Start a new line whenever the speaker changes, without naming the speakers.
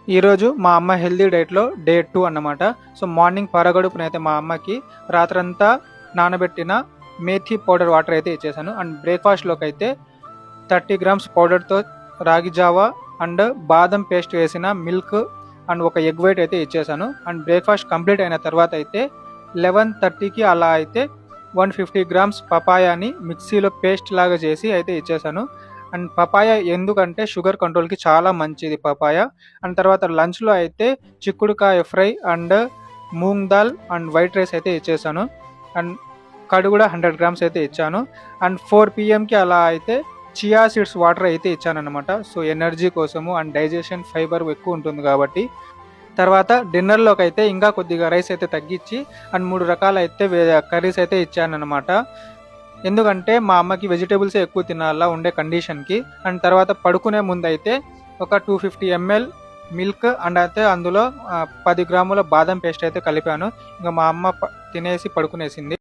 ఈరోజు మా అమ్మ హెల్తీ డైట్లో డే 2 అన్నమాట. సో, మార్నింగ్ పరగడుపునైతే మా అమ్మకి రాత్రంతా నానబెట్టిన మేథి పౌడర్ వాటర్ అయితే ఇచ్చేసాను. అండ్ బ్రేక్‌ఫాస్ట్‌లోకి అయితే 30 గ్రామ్స్ పౌడర్‌తో రాగి జావా అండ్ బాదం పేస్ట్ వేసిన మిల్క్ అండ్ ఒక ఎగ్ వైట్ అయితే ఇచ్చేసాను. అండ్ బ్రేక్‌ఫాస్ట్ కంప్లీట్ అయిన తర్వాత అయితే 11:30కి అలా అయితే 150 గ్రామ్స్ పపాయాని మిక్సీలో పేస్ట్ లాగా చేసి అయితే ఇచ్చేసాను. అండ్ పపాయ ఎందుకంటే షుగర్ కంట్రోల్‌కి చాలా మంచిది పపాయ. అండ్ తర్వాత లంచ్‌లో అయితే చిక్కుడుకాయ fry and moong dal and white rice అయితే ఇచ్చేసాను. అండ్ కర్డ్ కూడా 100 గ్రామ్స్ అయితే ఇచ్చాను. అండ్ 4 పీఎంకి అలా అయితే చియా సీడ్స్ వాటర్ అయితే ఇచ్చానన్నమాట. సో, ఎనర్జీ కోసము అండ్ డైజెషన్ ఫైబర్ ఎక్కువ ఉంటుంది కాబట్టి. తర్వాత డిన్నర్‌లోకి అయితే ఇంకా కొద్దిగా రైస్ అయితే తగ్గించి అండ్ 3 రకాలైతే కర్రీస్ అయితే ఇచ్చానన్నమాట. ఎందుకంటే మా అమ్మకి వెజిటబుల్సే ఎక్కువ తినాలా ఉండే కండిషన్‌కి. అండ్ తర్వాత పడుకునే ముందైతే ఒక 250 ఎంఎల్ మిల్క్ అండ్ అయితే అందులో 10 గ్రాముల బాదం పేస్ట్ అయితే కలిపాను. ఇంక మా అమ్మ తినేసి పడుకునేసింది.